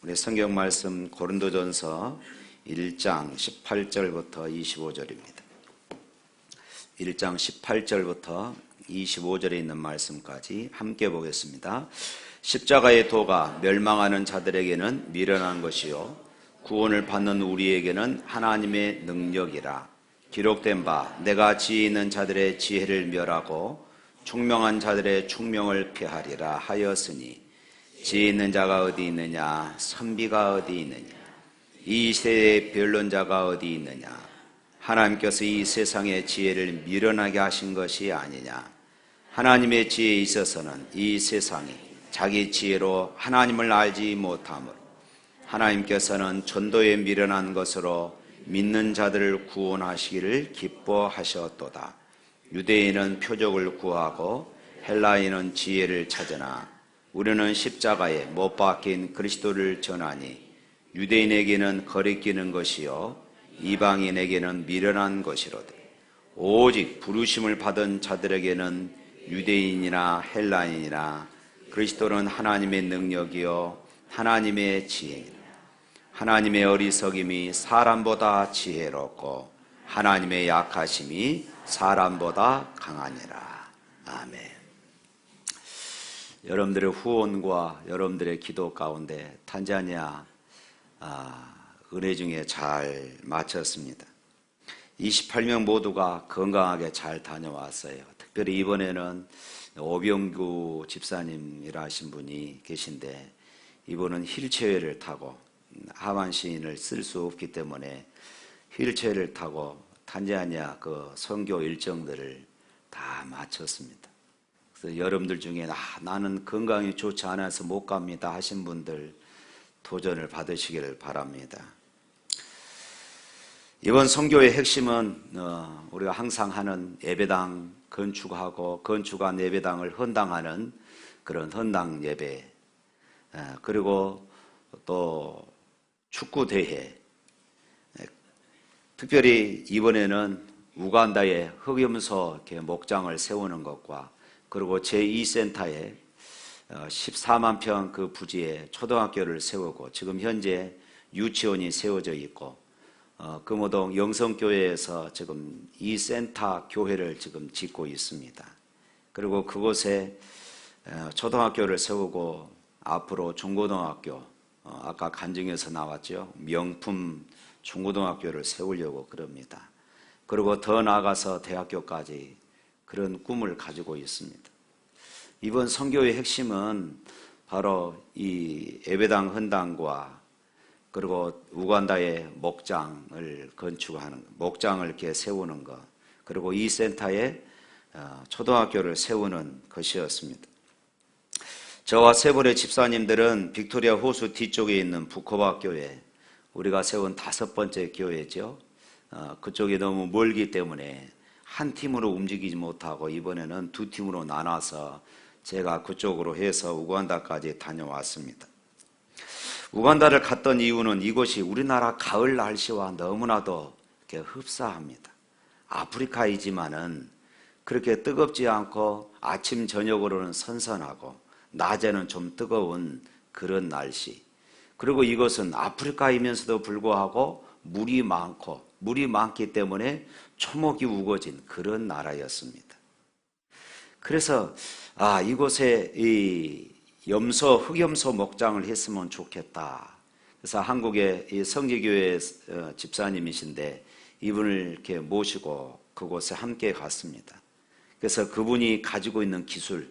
우리 성경 말씀 고린도전서 1장 18절부터 25절입니다. 1장 18절부터 25절에 있는 말씀까지 함께 보겠습니다. 십자가의 도가 멸망하는 자들에게는 미련한 것이요 구원을 받는 우리에게는 하나님의 능력이라. 기록된 바 내가 지혜 있는 자들의 지혜를 멸하고 총명한 자들의 총명을 폐하리라 하였으니 지혜 있는 자가 어디 있느냐 선비가 어디 있느냐 이 세대의 변론자가 어디 있느냐. 하나님께서 이 세상의 지혜를 미련하게 하신 것이 아니냐. 하나님의 지혜에 있어서는 이 세상이 자기 지혜로 하나님을 알지 못하므로 하나님께서는 전도에 미련한 것으로 믿는 자들을 구원하시기를 기뻐하셨도다. 유대인은 표적을 구하고 헬라인은 지혜를 찾으나 우리는 십자가에 못 박힌 그리스도를 전하니 유대인에게는 거리끼는 것이요 이방인에게는 미련한 것이로되 오직 부르심을 받은 자들에게는 유대인이나 헬라인이나 그리스도는 하나님의 능력이요 하나님의 지혜니라. 하나님의 어리석임이 사람보다 지혜롭고 하나님의 약하심이 사람보다 강하니라. 아멘. 여러분들의 후원과 여러분들의 기도 가운데 탄자니아 은혜 중에 잘 마쳤습니다. 28명 모두가 건강하게 잘 다녀왔어요. 특별히 이번에는 오병규 집사님이라 하신 분이 계신데 이분은 휠체어를 타고 하반신을 쓸 수 없기 때문에 휠체어를 타고 탄자니아 그 선교 일정들을 다 마쳤습니다. 그래서 여러분들 중에 나는 건강이 좋지 않아서 못 갑니다 하신 분들 도전을 받으시기를 바랍니다. 이번 선교의 핵심은 우리가 항상 하는 예배당 건축하고 건축한 예배당을 헌당하는 그런 헌당 예배, 그리고 또 축구대회, 특별히 이번에는 우간다에 흑염소 목장을 세우는 것과 그리고 제2센터에 14만 평 그 부지에 초등학교를 세우고 지금 현재 유치원이 세워져 있고 금호동 영성교회에서 지금 2센터 교회를 지금 짓고 있습니다. 그리고 그곳에 초등학교를 세우고 앞으로 중고등학교, 아까 간증에서 나왔죠. 명품 중고등학교를 세우려고 그럽니다. 그리고 더 나아가서 대학교까지 그런 꿈을 가지고 있습니다. 이번 선교의 핵심은 바로 이 예배당 헌당과 그리고 우간다의 목장을 건축하는, 목장을 이렇게 세우는 것, 그리고 이 센터에 초등학교를 세우는 것이었습니다. 저와 세 분의 집사님들은 빅토리아 호수 뒤쪽에 있는 부코바 교회, 우리가 세운 5번째 교회죠. 그쪽이 너무 멀기 때문에 한 팀으로 움직이지 못하고 이번에는 2팀으로 나눠서 제가 그쪽으로 해서 우간다까지 다녀왔습니다. 우간다를 갔던 이유는 이곳이 우리나라 가을 날씨와 너무나도 이렇게 흡사합니다. 아프리카이지만은 그렇게 뜨겁지 않고 아침 저녁으로는 선선하고 낮에는 좀 뜨거운 그런 날씨. 그리고 이것은 아프리카이면서도 불구하고 물이 많기 때문에 초목이 우거진 그런 나라였습니다. 그래서 이곳에 이 흑염소 목장을 했으면 좋겠다. 그래서 한국의 이 성지교회 집사님이신데 이분을 이렇게 모시고 그곳에 함께 갔습니다. 그래서 그분이 가지고 있는 기술,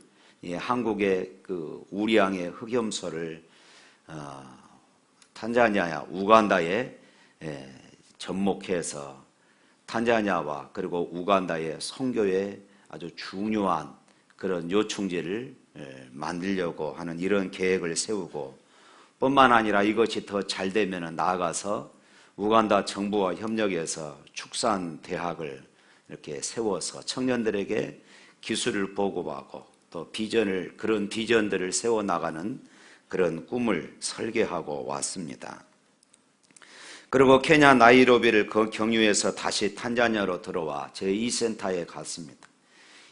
한국의 그 우리양의 흑염소를 탄자니아, 우간다에 접목해서 탄자니아와 그리고 우간다의 선교에 아주 중요한 그런 요충지를 만들려고 하는 이런 계획을 세우고 뿐만 아니라 이것이 더 잘 되면 나아가서 우간다 정부와 협력해서 축산대학을 이렇게 세워서 청년들에게 기술을 보급하고 또 그런 비전들을 세워나가는 그런 꿈을 설계하고 왔습니다. 그리고 케냐 나이로비를 경유해서 다시 탄자니아로 들어와 제2센터에 갔습니다.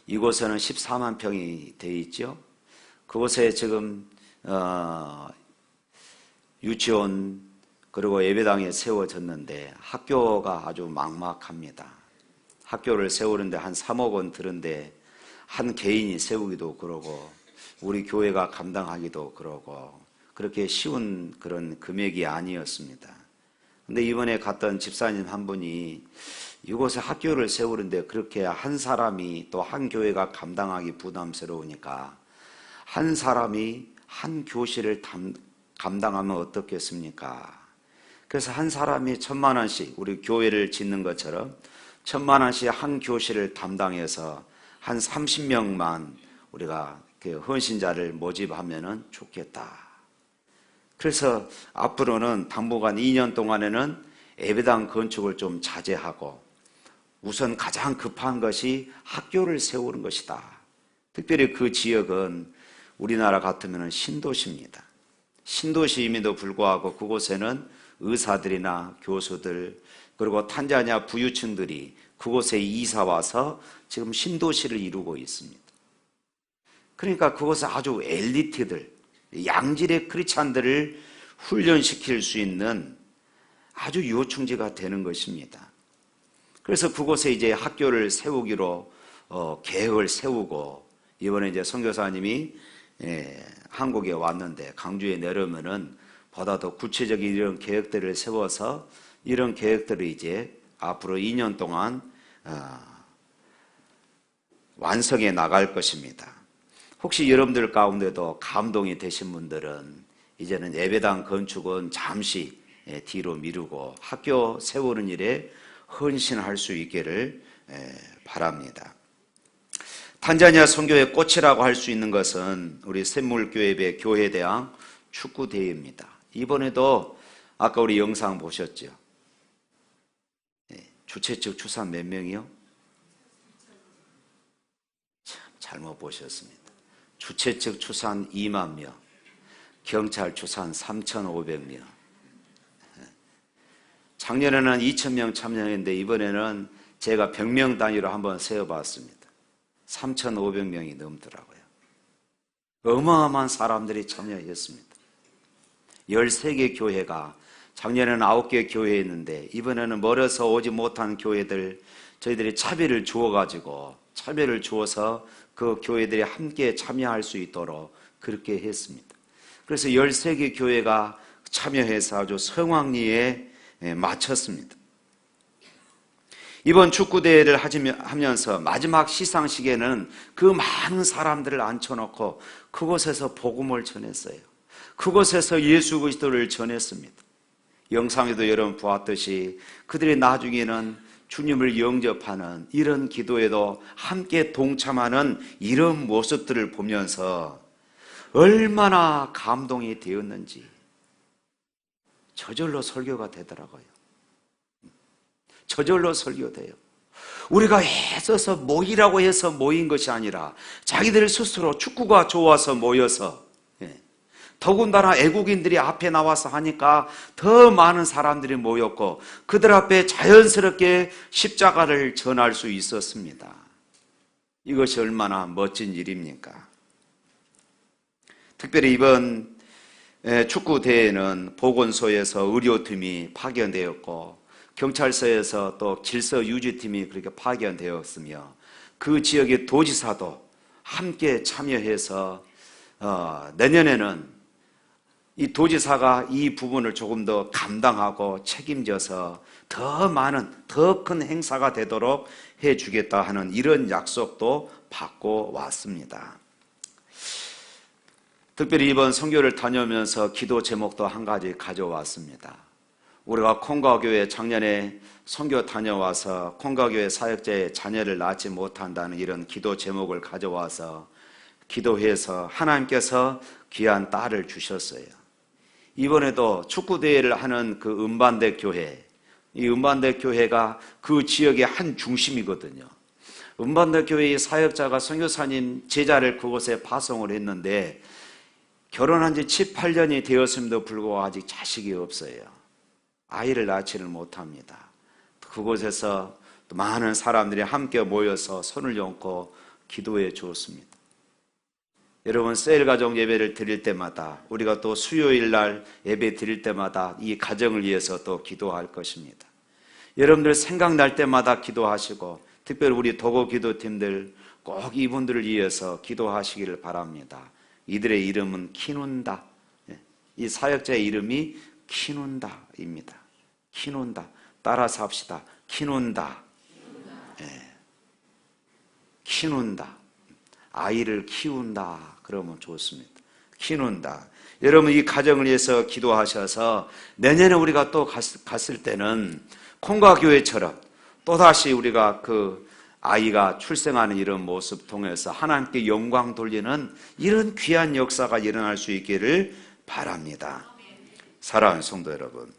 이곳에는 14만 평이 되어 있죠. 그곳에 지금 유치원 그리고 예배당에 세워졌는데 학교가 아주 막막합니다. 학교를 세우는데 한 3억 원 드는데 한 개인이 세우기도 그러고 우리 교회가 감당하기도 그러고 그렇게 쉬운 그런 금액이 아니었습니다. 근데 이번에 갔던 집사님 한 분이 이곳에 학교를 세우는데 그렇게 한 사람이 또 한 교회가 감당하기 부담스러우니까 한 사람이 한 교실을 감당하면 어떻겠습니까? 그래서 한 사람이 1,000만 원씩 우리 교회를 짓는 것처럼 1,000만 원씩 한 교실을 담당해서 한 30명만 우리가 그 헌신자를 모집하면 좋겠다. 그래서 앞으로는 당분간 2년 동안에는 예배당 건축을 좀 자제하고 우선 가장 급한 것이 학교를 세우는 것이다. 특별히 그 지역은 우리나라 같으면 신도시입니다. 신도시임에도 불구하고 그곳에는 의사들이나 교수들 그리고 탄자니아 부유층들이 그곳에 이사 와서 지금 신도시를 이루고 있습니다. 그러니까 그곳에 아주 엘리트들, 양질의 크리스찬들을 훈련시킬 수 있는 아주 요충지가 되는 것입니다. 그래서 그곳에 이제 학교를 세우기로 계획을 세우고 이번에 이제 선교사님이 한국에 왔는데 강주에 내려오면은 보다 더 구체적인 이런 계획들을 세워서 이런 계획들을 이제 앞으로 2년 동안 완성해 나갈 것입니다. 혹시 여러분들 가운데도 감동이 되신 분들은 이제는 예배당 건축은 잠시 뒤로 미루고 학교 세우는 일에 헌신할 수 있기를 바랍니다. 탄자니아 선교의 꽃이라고 할 수 있는 것은 우리 샘물교회의 교회대항 축구대회입니다. 이번에도 아까 우리 영상 보셨죠? 주최 측 추산 몇 명이요? 참 잘못 보셨습니다. 주최 측 추산 2만 명, 경찰 추산 3,500명. 작년에는 2,000명 참여했는데 이번에는 제가 100명 단위로 한번 세어봤습니다. 3,500명이 넘더라고요. 어마어마한 사람들이 참여했습니다. 13개 교회가 작년에는 9개 교회였는데 이번에는 멀어서 오지 못한 교회들 저희들이 차별을 주어서 그 교회들이 함께 참여할 수 있도록 그렇게 했습니다. 그래서 13개 교회가 참여해서 아주 성황리에 마쳤습니다. 이번 축구대회를 하면서 마지막 시상식에는 그 많은 사람들을 앉혀놓고 그곳에서 복음을 전했어요. 그곳에서 예수 그리스도를 전했습니다. 영상에도 여러분 보았듯이 그들이 나중에는 주님을 영접하는 이런 기도에도 함께 동참하는 이런 모습들을 보면서 얼마나 감동이 되었는지 저절로 설교가 되더라고요. 저절로 설교돼요. 우리가 애써서 모이라고 해서 모인 것이 아니라 자기들 스스로 축구가 좋아서 모여서 더군다나 애국인들이 앞에 나와서 하니까 더 많은 사람들이 모였고 그들 앞에 자연스럽게 십자가를 전할 수 있었습니다. 이것이 얼마나 멋진 일입니까? 특별히 이번 축구대회는 보건소에서 의료팀이 파견되었고 경찰서에서 또 질서유지팀이 그렇게 파견되었으며 그 지역의 도지사도 함께 참여해서 내년에는 이 도지사가 이 부분을 조금 더 감당하고 책임져서 더 많은 더 큰 행사가 되도록 해주겠다 하는 이런 약속도 받고 왔습니다. 특별히 이번 선교를 다녀오면서 기도 제목도 한 가지 가져왔습니다. 우리가 콩가교회 작년에 선교 다녀와서 콩가교회 사역자의 자녀를 낳지 못한다는 이런 기도 제목을 가져와서 기도해서 하나님께서 귀한 딸을 주셨어요. 이번에도 축구대회를 하는 그 은반대 교회, 이 은반대 교회가 그 지역의 한 중심이거든요. 은반대 교회의 사역자가 선교사님 제자를 그곳에 파송을 했는데 결혼한 지 7, 8년이 되었음에도 불구하고 아직 자식이 없어요. 아이를 낳지를 못합니다. 그곳에서 많은 사람들이 함께 모여서 손을 얹고 기도해 주었습니다. 여러분, 셀가족 예배를 드릴 때마다, 우리가 또 수요일 날 예배 드릴 때마다 이 가정을 위해서 또 기도할 것입니다. 여러분들 생각날 때마다 기도하시고, 특별히 우리 도고 기도팀들 꼭 이분들을 위해서 기도하시기를 바랍니다. 이들의 이름은 키눈다. 이 사역자의 이름이 키눈다입니다. 키눈다. 따라서 합시다. 키눈다. 키눈다. 아이를 키운다. 그러면 좋습니다. 키운다. 여러분, 이 가정을 위해서 기도하셔서 내년에 우리가 또 갔을 때는 콩과 교회처럼 또다시 우리가 그 아이가 출생하는 이런 모습 통해서 하나님께 영광 돌리는 이런 귀한 역사가 일어날 수 있기를 바랍니다. 사랑하는 성도 여러분,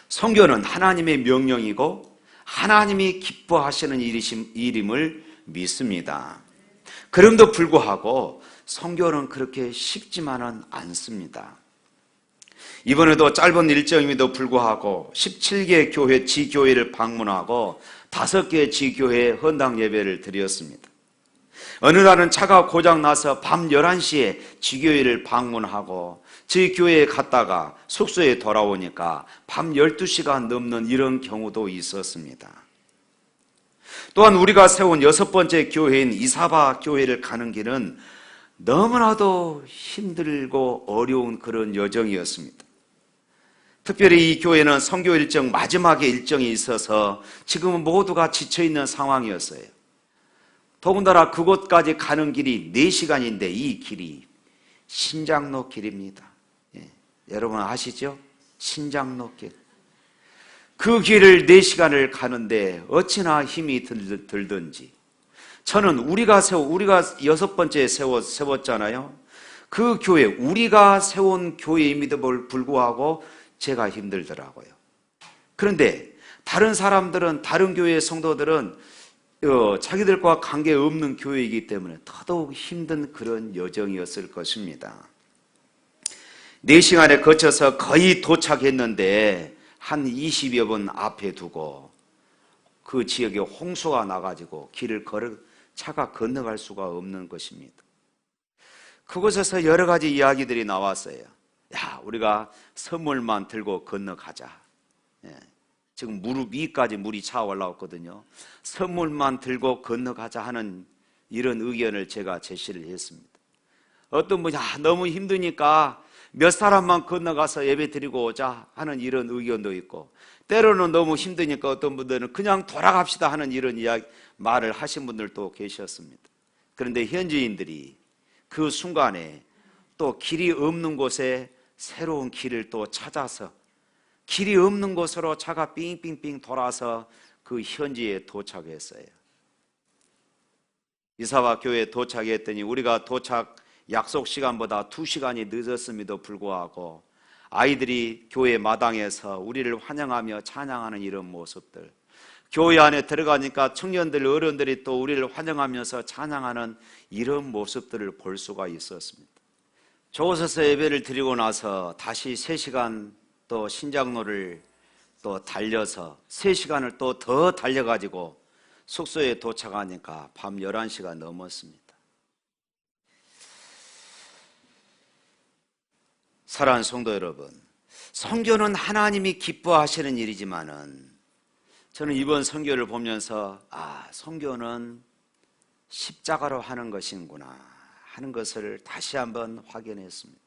선교는 하나님의 명령이고 하나님이 기뻐하시는 일임을 믿습니다. 그럼에도 불구하고 선교는 그렇게 쉽지만은 않습니다. 이번에도 짧은 일정임에도 불구하고 17개 교회 지교회를 방문하고 5개 지교회에 헌당 예배를 드렸습니다. 어느 날은 차가 고장 나서 밤 11시에 지교회를 방문하고 저희 교회에 갔다가 숙소에 돌아오니까 밤 12시가 넘는 이런 경우도 있었습니다. 또한 우리가 세운 6번째 교회인 이사바 교회를 가는 길은 너무나도 힘들고 어려운 그런 여정이었습니다. 특별히 이 교회는 선교 일정 마지막에 일정이 있어서 지금은 모두가 지쳐있는 상황이었어요. 더군다나 그곳까지 가는 길이 4시간인데 이 길이 신장로 길입니다. 여러분 아시죠? 신장로 길. 그 길을 4시간을 가는데 어찌나 힘이 들든지 저는 우리가 6번째 세웠잖아요. 그 교회, 우리가 세운 교회임에도 불구하고 제가 힘들더라고요. 그런데 다른 사람들은, 다른 교회의 성도들은 자기들과 관계없는 교회이기 때문에 더더욱 힘든 그런 여정이었을 것입니다. 4시간에 거쳐서 거의 도착했는데 한 20여 분 앞에 두고 그 지역에 홍수가 나가지고 차가 건너갈 수가 없는 것입니다. 그곳에서 여러 가지 이야기들이 나왔어요. 야, 우리가 선물만 들고 건너가자. 지금 무릎 위까지 물이 차 올라왔거든요. 선물만 들고 건너가자 하는 이런 의견을 제가 제시를 했습니다. 어떤 분이 너무 힘드니까 몇 사람만 건너가서 예배 드리고 오자 하는 이런 의견도 있고, 때로는 너무 힘드니까 어떤 분들은 그냥 돌아갑시다 하는 이런 말을 하신 분들도 계셨습니다. 그런데 현지인들이 그 순간에 또 길이 없는 곳에 새로운 길을 또 찾아서 길이 없는 곳으로 차가 삥삥삥 돌아서 그 현지에 도착했어요. 이사바 교회에 도착했더니 우리가 도착 약속 시간보다 2시간이 늦었음에도 불구하고 아이들이 교회 마당에서 우리를 환영하며 찬양하는 이런 모습들, 교회 안에 들어가니까 청년들, 어른들이 또 우리를 환영하면서 찬양하는 이런 모습들을 볼 수가 있었습니다. 저곳에서 예배를 드리고 나서 다시 3시간 또 신장로를 또 달려서 3시간을 또 더 달려가지고 숙소에 도착하니까 밤 11시가 넘었습니다. 사랑하는 성도 여러분, 선교는 하나님이 기뻐하시는 일이지만은 저는 이번 선교를 보면서 선교는 십자가로 하는 것이구나 하는 것을 다시 한번 확인했습니다.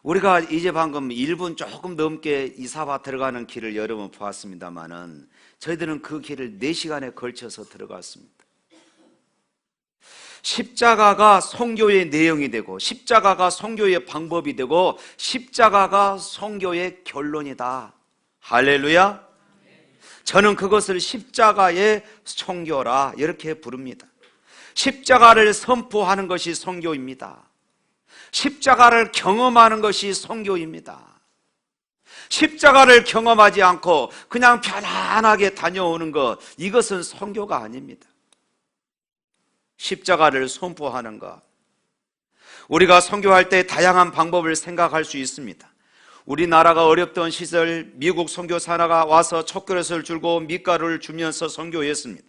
우리가 이제 방금 1분 조금 넘게 이사바 들어가는 길을 여러 번 보았습니다만은 저희들은 그 길을 4시간에 걸쳐서 들어갔습니다. 십자가가 선교의 내용이 되고, 십자가가 선교의 방법이 되고, 십자가가 선교의 결론이다. 할렐루야. 저는 그것을 십자가의 선교라 이렇게 부릅니다. 십자가를 선포하는 것이 선교입니다. 십자가를 경험하는 것이 선교입니다. 십자가를 경험하지 않고 그냥 편안하게 다녀오는 것, 이것은 선교가 아닙니다. 십자가를 선포하는 것. 우리가 선교할 때 다양한 방법을 생각할 수 있습니다. 우리나라가 어렵던 시절 미국 선교사가 와서 촛그릇을 들고 밀가루를 주면서 선교했습니다.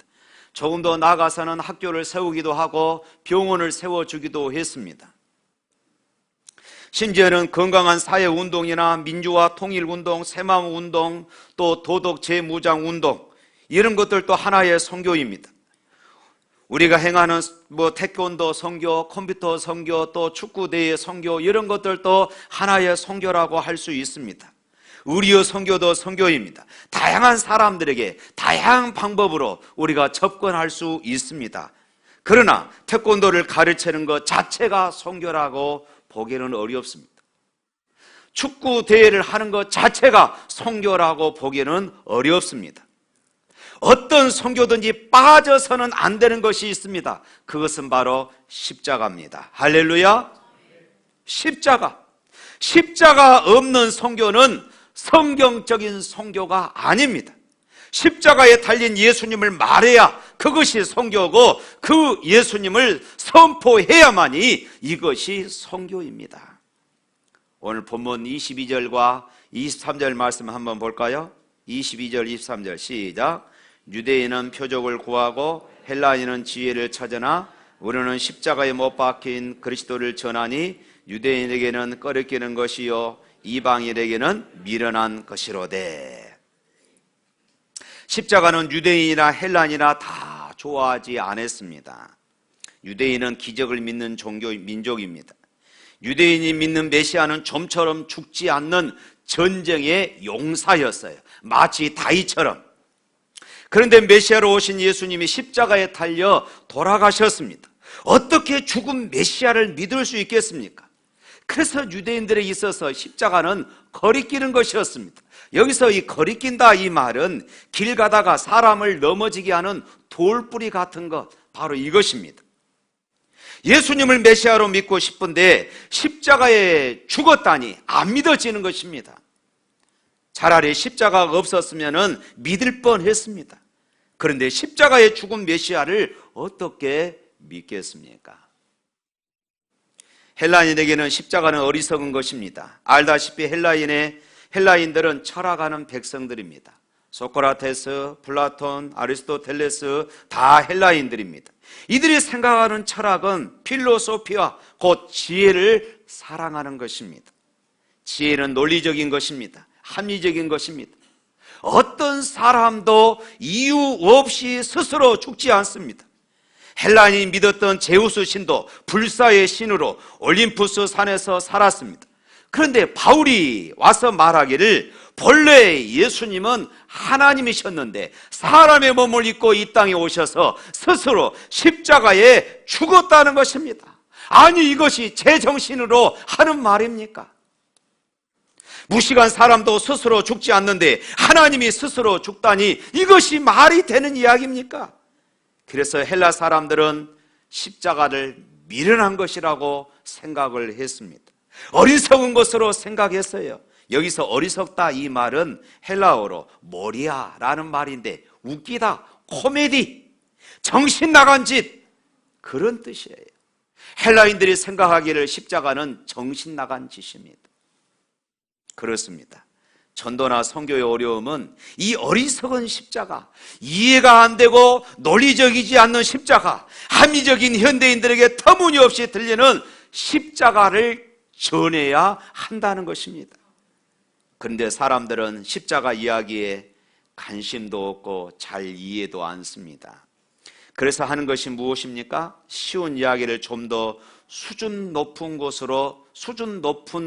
조금 더 나아가서는 학교를 세우기도 하고 병원을 세워주기도 했습니다. 심지어는 건강한 사회운동이나 민주화 통일운동, 새마을운동, 또 도덕재무장운동, 이런 것들도 하나의 선교입니다. 우리가 행하는 태권도 선교, 컴퓨터 선교, 또 축구대회 선교, 이런 것들도 하나의 선교라고 할 수 있습니다. 의료 선교도 선교입니다. 다양한 사람들에게 다양한 방법으로 우리가 접근할 수 있습니다. 그러나 태권도를 가르치는 것 자체가 선교라고 보기는 어렵습니다. 축구 대회를 하는 것 자체가 선교라고 보기는 어렵습니다. 어떤 선교든지 빠져서는 안 되는 것이 있습니다. 그것은 바로 십자가입니다. 할렐루야. 십자가 없는 선교는 성경적인 선교가 아닙니다. 십자가에 달린 예수님을 말해야 그것이 선교고, 그 예수님을 선포해야만이 이것이 선교입니다. 오늘 본문 22절과 23절 말씀 한번 볼까요? 22절 23절 시작. 유대인은 표적을 구하고 헬라인은 지혜를 찾으나 우리는 십자가에 못 박힌 그리스도를 전하니 유대인에게는 꺼리끼는 것이요 이방인에게는 미련한 것이로되. 십자가는 유대인이나 헬라인이나 다 좋아하지 않았습니다. 유대인은 기적을 믿는 민족입니다. 유대인이 믿는 메시아는 좀처럼 죽지 않는 전쟁의 용사였어요. 마치 다윗처럼. 그런데 메시아로 오신 예수님이 십자가에 달려 돌아가셨습니다. 어떻게 죽은 메시아를 믿을 수 있겠습니까? 그래서 유대인들에 있어서 십자가는 거리끼는 것이었습니다. 여기서 이 거리낀다 이 말은 길 가다가 사람을 넘어지게 하는 돌뿌리 같은 것, 바로 이것입니다. 예수님을 메시아로 믿고 싶은데 십자가에 죽었다니 안 믿어지는 것입니다. 차라리 십자가가 없었으면 믿을 뻔했습니다. 그런데 십자가에 죽은 메시아를 어떻게 믿겠습니까? 헬라인에게는 십자가는 어리석은 것입니다. 알다시피 헬라인들은 철학하는 백성들입니다. 소크라테스, 플라톤, 아리스토텔레스 다 헬라인들입니다. 이들이 생각하는 철학은 필로소피와 곧 지혜를 사랑하는 것입니다. 지혜는 논리적인 것입니다. 합리적인 것입니다. 어떤 사람도 이유 없이 스스로 죽지 않습니다. 헬라인이 믿었던 제우스 신도 불사의 신으로 올림푸스 산에서 살았습니다. 그런데 바울이 와서 말하기를 본래 예수님은 하나님이셨는데 사람의 몸을 입고 이 땅에 오셔서 스스로 십자가에 죽었다는 것입니다. 아니, 이것이 제정신으로 하는 말입니까? 무식한 사람도 스스로 죽지 않는데 하나님이 스스로 죽다니 이것이 말이 되는 이야기입니까? 그래서 헬라 사람들은 십자가를 미련한 것이라고 생각을 했습니다. 어리석은 것으로 생각했어요. 여기서 어리석다 이 말은 헬라어로 모리아라는 말인데 웃기다, 코미디, 정신 나간 짓, 그런 뜻이에요. 헬라인들이 생각하기를 십자가는 정신 나간 짓입니다. 그렇습니다. 전도나 선교의 어려움은 이 어리석은 십자가, 이해가 안 되고 논리적이지 않는 십자가, 합리적인 현대인들에게 터무니없이 들리는 십자가를 전해야 한다는 것입니다. 그런데 사람들은 십자가 이야기에 관심도 없고 잘 이해도 않습니다. 그래서 하는 것이 무엇입니까? 쉬운 이야기를 좀 더 수준 높은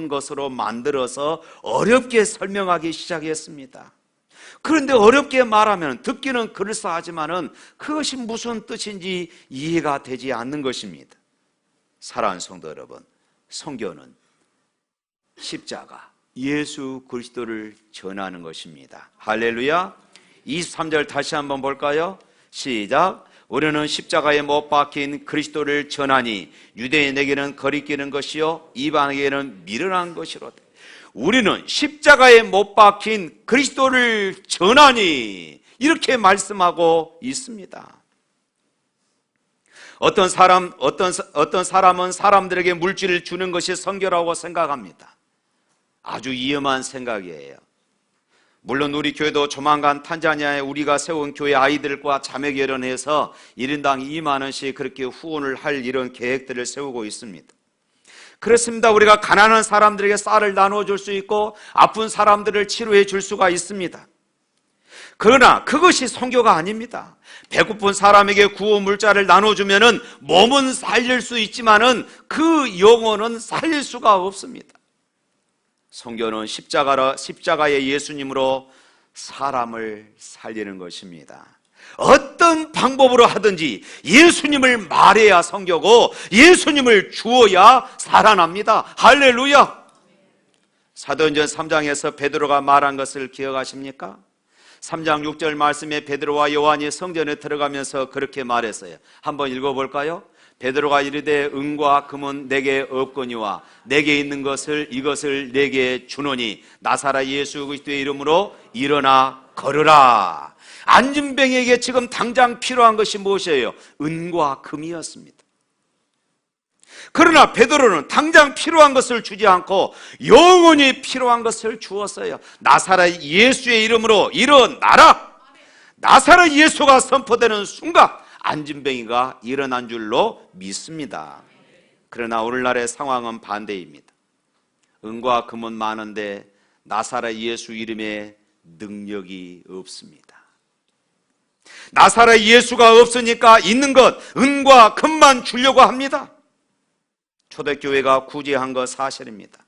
것으로 만들어서 어렵게 설명하기 시작했습니다. 그런데 어렵게 말하면 듣기는 그럴싸하지만은 그것이 무슨 뜻인지 이해가 되지 않는 것입니다. 사랑하는 성도 여러분, 선교는 십자가, 예수 그리스도를 전하는 것입니다. 할렐루야. 23절 다시 한번 볼까요? 시작. 우리는 십자가에 못 박힌 그리스도를 전하니 유대인에게는 거리끼는 것이요 이방에게는 미련한 것이로되. 우리는 십자가에 못 박힌 그리스도를 전하니 이렇게 말씀하고 있습니다. 어떤 사람은 사람들에게 물질을 주는 것이 선교라고 생각합니다. 아주 위험한 생각이에요. 물론 우리 교회도 조만간 탄자니아에 우리가 세운 교회 아이들과 자매 결연해서 1인당 2만 원씩 그렇게 후원을 할 이런 계획들을 세우고 있습니다. 그렇습니다. 우리가 가난한 사람들에게 쌀을 나눠줄 수 있고 아픈 사람들을 치료해 줄 수가 있습니다. 그러나 그것이 선교가 아닙니다. 배고픈 사람에게 구호 물자를 나눠주면은 몸은 살릴 수 있지만은 그 영혼은 살릴 수가 없습니다. 선교는 십자가의 예수님으로 사람을 살리는 것입니다. 어떤 방법으로 하든지 예수님을 말해야 선교고 예수님을 주어야 살아납니다. 할렐루야. 사도행전 3장에서 베드로가 말한 것을 기억하십니까? 3장 6절 말씀에 베드로와 요한이 성전에 들어가면서 그렇게 말했어요. 한번 읽어볼까요? 베드로가 이르되 은과 금은 내게 없거니와 내게 있는 것을 이것을 내게 주노니 나사렛 예수 그리스도의 이름으로 일어나 걸으라. 안진뱅이에게 지금 당장 필요한 것이 무엇이에요? 은과 금이었습니다. 그러나 베드로는 당장 필요한 것을 주지 않고 영원히 필요한 것을 주었어요. 나사렛 예수의 이름으로 일어나라. 나사렛 예수가 선포되는 순간 안진뱅이가 일어난 줄로 믿습니다. 그러나 오늘날의 상황은 반대입니다. 은과 금은 많은데 나사렛 예수 이름에 능력이 없습니다. 나사렛 예수가 없으니까 있는 것 은과 금만 주려고 합니다. 초대교회가 구제한 것 사실입니다.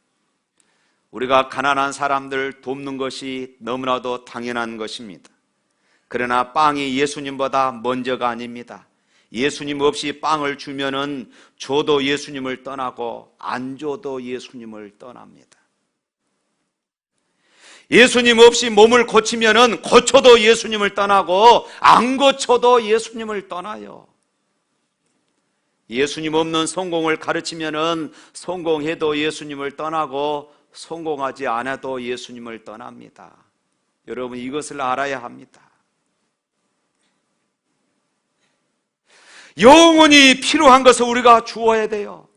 우리가 가난한 사람들 돕는 것이 너무나도 당연한 것입니다. 그러나 빵이 예수님보다 먼저가 아닙니다. 예수님 없이 빵을 주면은 줘도 예수님을 떠나고 안 줘도 예수님을 떠납니다. 예수님 없이 몸을 고치면은 고쳐도 예수님을 떠나고 안 고쳐도 예수님을 떠나요. 예수님 없는 성공을 가르치면은 성공해도 예수님을 떠나고 성공하지 않아도 예수님을 떠납니다. 여러분 이것을 알아야 합니다. 영원히 필요한 것을 우리가 주어야 돼요.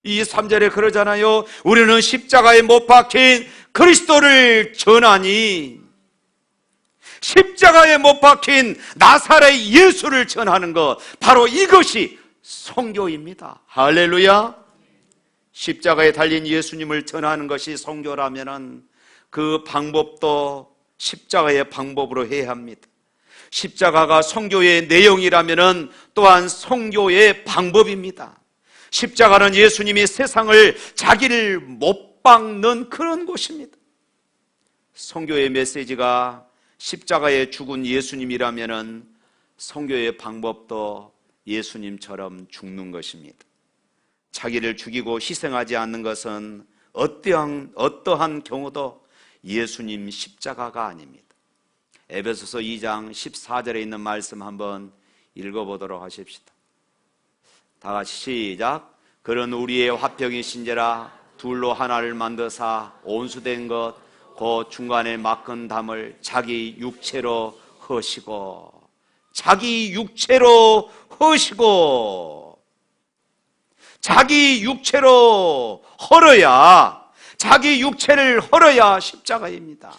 이 3절에 그러잖아요. 우리는 십자가에 못 박힌 그리스도를 전하니, 십자가에 못 박힌 나사렛 예수를 전하는 것, 바로 이것이 선교입니다. 할렐루야. 십자가에 달린 예수님을 전하는 것이 선교라면은 그 방법도 십자가의 방법으로 해야 합니다. 십자가가 선교의 내용이라면은 또한 선교의 방법입니다. 십자가는 예수님이 세상을 자기를 못 박는 그런 곳입니다. 선교의 메시지가 십자가에 죽은 예수님이라면은 선교의 방법도 예수님처럼 죽는 것입니다. 자기를 죽이고 희생하지 않는 것은 어떠한 경우도 예수님 십자가가 아닙니다. 에베소서 2장 14절에 있는 말씀 한번 읽어보도록 하십시다. 다 같이 시작. 그런 우리의 화평이신지라 둘로 하나를 만드사 온수된 것 그 중간에 막은 담을 자기 육체로 허시고, 자기 육체로 허시고, 자기 육체로 헐어야, 자기 육체를 헐어야 십자가입니다.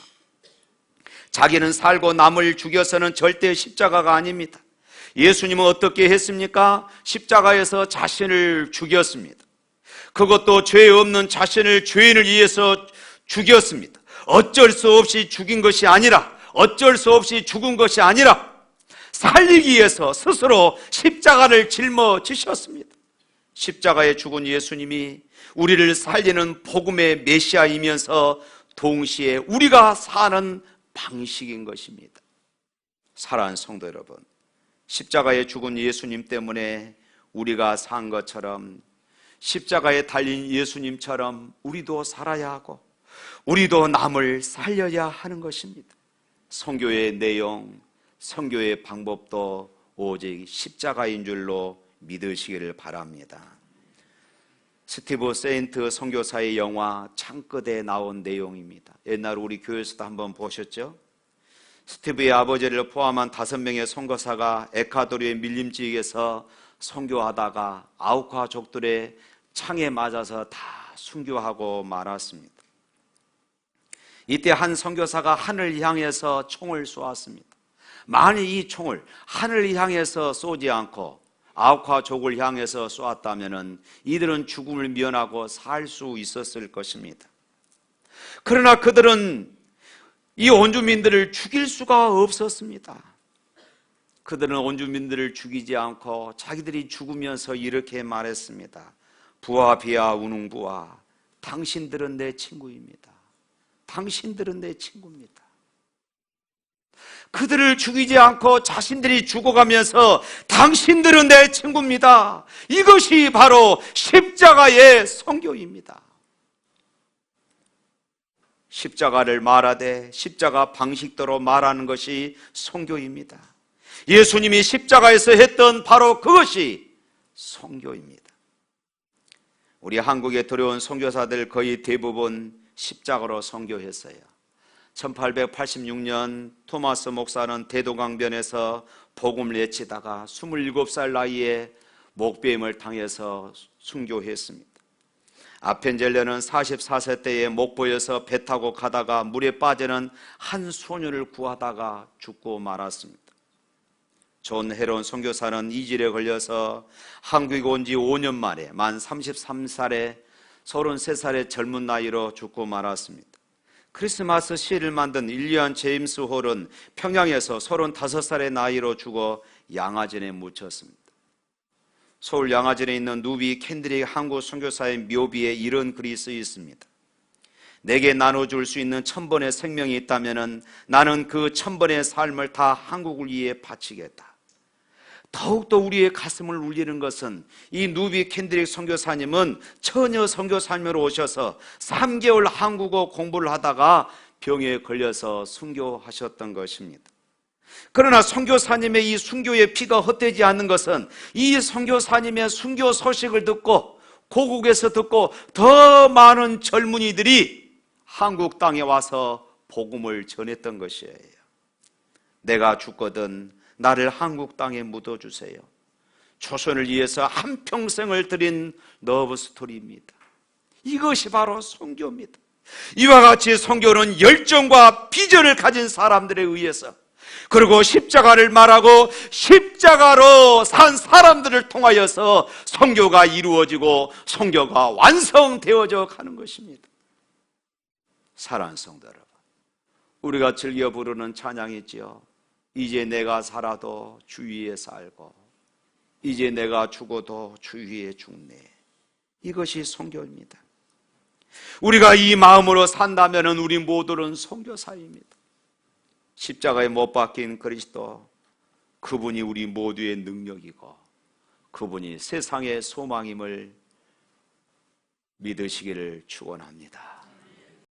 자기는 살고 남을 죽여서는 절대 십자가가 아닙니다. 예수님은 어떻게 했습니까? 십자가에서 자신을 죽였습니다. 그것도 죄 없는 자신을 죄인을 위해서 죽였습니다. 어쩔 수 없이 죽인 것이 아니라, 어쩔 수 없이 죽은 것이 아니라 살리기 위해서 스스로 십자가를 짊어지셨습니다. 십자가에 죽은 예수님이 우리를 살리는 복음의 메시아이면서 동시에 우리가 사는 방식인 것입니다. 사랑하는 성도 여러분, 십자가에 죽은 예수님 때문에 우리가 산 것처럼 십자가에 달린 예수님처럼 우리도 살아야 하고 우리도 남을 살려야 하는 것입니다. 선교의 내용, 선교의 방법도 오직 십자가인 줄로 믿으시기를 바랍니다. 스티브 세인트 선교사의 영화 창끝에 나온 내용입니다. 옛날 우리 교회에서도 한번 보셨죠? 스티브의 아버지를 포함한 5명의 선교사가 에콰도르의 밀림지역에서 선교하다가 아우카족들의 창에 맞아서 다 순교하고 말았습니다. 이때 한 선교사가 하늘 향해서 총을 쏘았습니다. 만일 이 총을 하늘 향해서 쏘지 않고 아우카족을 향해서 쏘았다면 이들은 죽음을 면하고 살 수 있었을 것입니다. 그러나 그들은 이 원주민들을 죽일 수가 없었습니다. 그들은 원주민들을 죽이지 않고 자기들이 죽으면서 이렇게 말했습니다. 부하 비하 우능부하, 당신들은 내 친구입니다. 당신들은 내 친구입니다. 그들을 죽이지 않고 자신들이 죽어가면서 당신들은 내 친구입니다. 이것이 바로 십자가의 선교입니다. 십자가를 말하되 십자가 방식대로 말하는 것이 선교입니다. 예수님이 십자가에서 했던 바로 그것이 선교입니다. 우리 한국에 들어온 선교사들 거의 대부분 십자가로 선교했어요. 1886년 토마스 목사는 대동강변에서 복음을 외치다가 27살 나이에 목베임을 당해서 순교했습니다. 아펜젤레는 44세 때에 목보여서 배 타고 가다가 물에 빠지는 한 소녀를 구하다가 죽고 말았습니다. 존 헤론 선교사는 이질에 걸려서 한국에 온 지 5년 만에 만 33살에 33살의 젊은 나이로 죽고 말았습니다. 크리스마스 시를 만든 윌리엄 제임스 홀은 평양에서 35살의 나이로 죽어 양화진에 묻혔습니다. 서울 양화진에 있는 누비 캔드릭 한국 선교사의 묘비에 이런 글이 쓰여 있습니다. 내게 나눠줄 수 있는 1000번의 생명이 있다면 나는 그 1000번의 삶을 다 한국을 위해 바치겠다. 더욱더 우리의 가슴을 울리는 것은 이 누비 캔드릭 선교사님은 처녀 선교사님으로 오셔서 3개월 한국어 공부를 하다가 병에 걸려서 순교하셨던 것입니다. 그러나 선교사님의 이 순교의 피가 헛되지 않는 것은 이 선교사님의 순교 소식을 듣고 고국에서 듣고 더 많은 젊은이들이 한국 땅에 와서 복음을 전했던 것이에요. 내가 죽거든 나를 한국 땅에 묻어주세요. 조선을 위해서 한평생을 드린 러브스토리입니다. 이것이 바로 선교입니다. 이와 같이 선교는 열정과 비전을 가진 사람들에 의해서, 그리고 십자가를 말하고 십자가로 산 사람들을 통하여서 선교가 이루어지고 선교가 완성되어져 가는 것입니다. 사랑하는 성도 여러분, 우리가 즐겨 부르는 찬양이지요. 이제 내가 살아도 주 위에 살고 이제 내가 죽어도 주 위에 죽네. 이것이 선교입니다. 우리가 이 마음으로 산다면 우리 모두는 선교사입니다. 십자가에 못 박힌 그리스도, 그분이 우리 모두의 능력이고 그분이 세상의 소망임을 믿으시기를 축원합니다.